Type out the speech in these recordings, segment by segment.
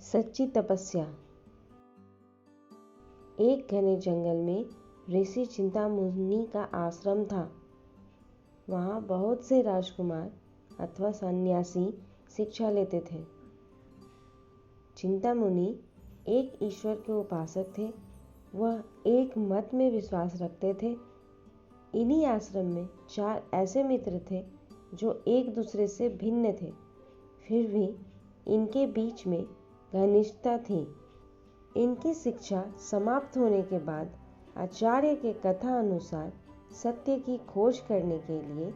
सच्ची तपस्या। एक घने जंगल में ऋषि चिंतामणि का आश्रम था। वहाँ बहुत से राजकुमार अथवा सन्यासी शिक्षा लेते थे। चिंतामणि एक ईश्वर के उपासक थे। वह एक मत में विश्वास रखते थे। इन्हीं आश्रम में 4 ऐसे मित्र थे जो एक दूसरे से भिन्न थे, फिर भी इनके बीच में घनिष्ठता थी। इनकी शिक्षा समाप्त होने के बाद आचार्य के कथा अनुसार सत्य की खोज करने के लिए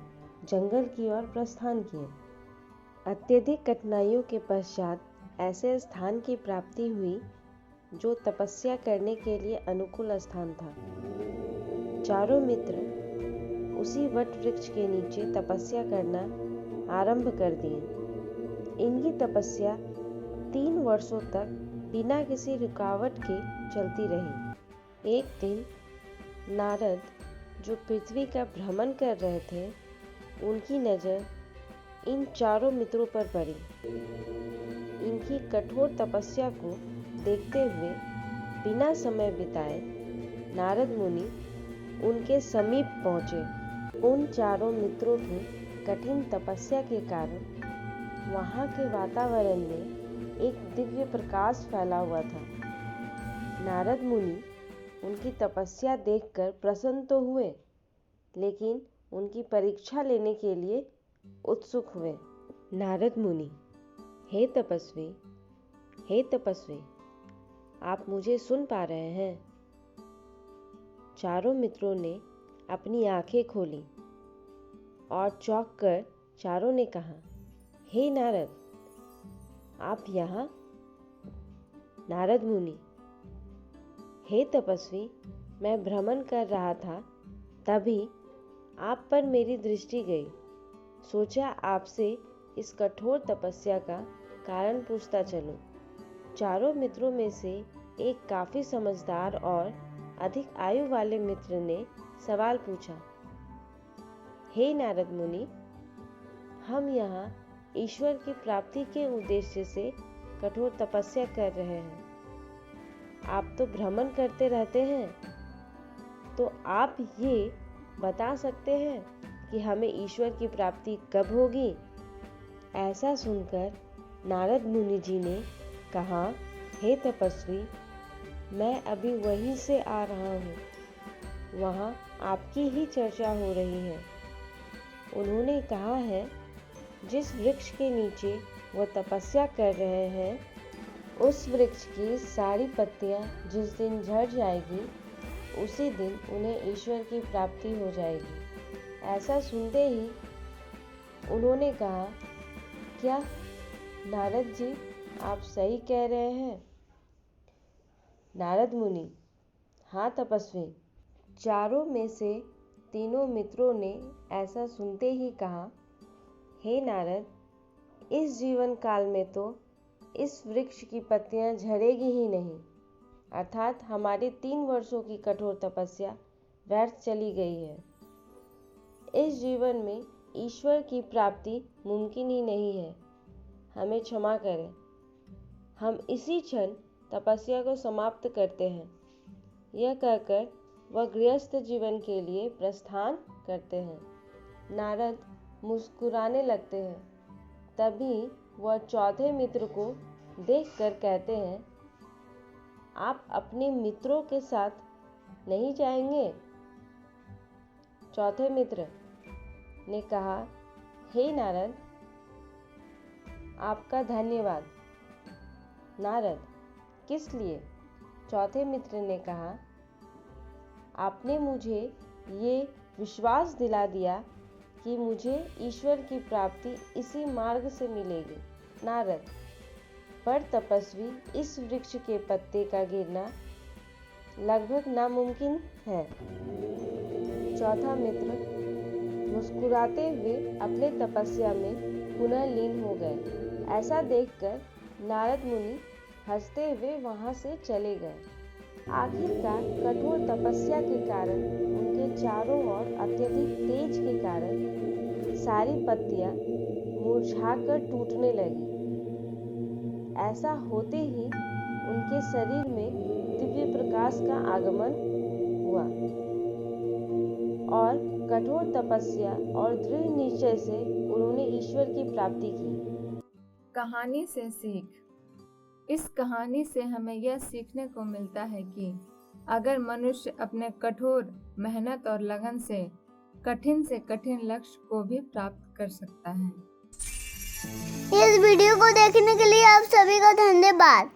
जंगल की ओर प्रस्थान किए। अत्यधिक कठिनाइयों के पश्चात ऐसे स्थान की प्राप्ति हुई जो तपस्या करने के लिए अनुकूल स्थान था। चारों मित्र उसी वट वृक्ष के नीचे तपस्या करना आरंभ कर दिए। इनकी तपस्या 3 वर्षों तक बिना किसी रुकावट के चलती रही। एक दिन नारद, जो पृथ्वी का भ्रमण कर रहे थे, उनकी नज़र इन चारों मित्रों पर पड़ी। इनकी कठोर तपस्या को देखते हुए बिना समय बिताए नारद मुनि उनके समीप पहुँचे। उन चारों मित्रों की कठिन तपस्या के कारण वहाँ के वातावरण में एक दिव्य प्रकाश फैला हुआ था। नारद मुनि उनकी तपस्या देखकर प्रसन्न तो हुए, लेकिन उनकी परीक्षा लेने के लिए उत्सुक हुए। नारद मुनि, हे तपस्वी, आप मुझे सुन पा रहे हैं? चारों मित्रों ने अपनी आंखें खोली और चौंक कर चारों ने कहा, हे नारद, आप यहाँ? नारद मुनि, हे तपस्वी, मैं भ्रमण कर रहा था, तभी आप पर मेरी दृष्टि गई। सोचा आपसे इस कठोर तपस्या का कारण पूछता चलूं। चारों मित्रों में से एक काफी समझदार और अधिक आयु वाले मित्र ने सवाल पूछा, हे नारद मुनि, हम यहाँ ईश्वर की प्राप्ति के उद्देश्य से कठोर तपस्या कर रहे हैं। आप तो भ्रमण करते रहते हैं, तो आप ये बता सकते हैं कि हमें ईश्वर की प्राप्ति कब होगी? ऐसा सुनकर नारद मुनि जी ने कहा, हे तपस्वी, मैं अभी वहीं से आ रहा हूँ। वहाँ आपकी ही चर्चा हो रही है। उन्होंने कहा है, जिस वृक्ष के नीचे वो तपस्या कर रहे हैं, उस वृक्ष की सारी पत्तियाँ जिस दिन झड़ जाएगी, उसी दिन उन्हें ईश्वर की प्राप्ति हो जाएगी। ऐसा सुनते ही उन्होंने कहा, क्या नारद जी, आप सही कह रहे हैं? नारद मुनि, हाँ तपस्वी। चारों में से तीनों मित्रों ने ऐसा सुनते ही कहा, हे नारद, इस जीवन काल में तो इस वृक्ष की पत्तियां झड़ेगी ही नहीं, अर्थात हमारी 3 वर्षों की कठोर तपस्या व्यर्थ चली गई है। इस जीवन में ईश्वर की प्राप्ति मुमकिन ही नहीं है। हमें क्षमा करें। हम इसी क्षण तपस्या को समाप्त करते हैं। यह कहकर वह गृहस्थ जीवन के लिए प्रस्थान करते हैं। नारद मुस्कुराने लगते हैं। तभी वह चौथे मित्र को देखकर कहते हैं, आप अपने मित्रों के साथ नहीं जाएंगे? चौथे मित्र ने कहा, हे नारद, आपका धन्यवाद। नारद, किस लिए? चौथे मित्र ने कहा, आपने मुझे ये विश्वास दिला दिया कि मुझे ईश्वर की प्राप्ति इसी मार्ग से मिलेगी। नारद, पर तपस्वी, इस वृक्ष के पत्ते का गिरना लगभग नामुमकिन है। चौथा मित्र मुस्कुराते हुए अपने तपस्या में पुनः लीन हो गए। ऐसा देखकर नारद मुनि हंसते हुए वहां से चले गए। आखिरकार कठोर तपस्या के कारण उनके चारों ओर अत्यधिक तेज के कारण सारी पत्तियां मुरझाकर टूटने लगी। ऐसा होते ही उनके शरीर में दिव्य प्रकाश का आगमन हुआ और कठोर तपस्या और दृढ़ निश्चय से उन्होंने ईश्वर की प्राप्ति की। कहानी से सीख। इस कहानी से हमें यह सीखने को मिलता है कि अगर मनुष्य अपने कठोर मेहनत और लगन से कठिन लक्ष्य को भी प्राप्त कर सकता है। इस वीडियो को देखने के लिए आप सभी का धन्यवाद।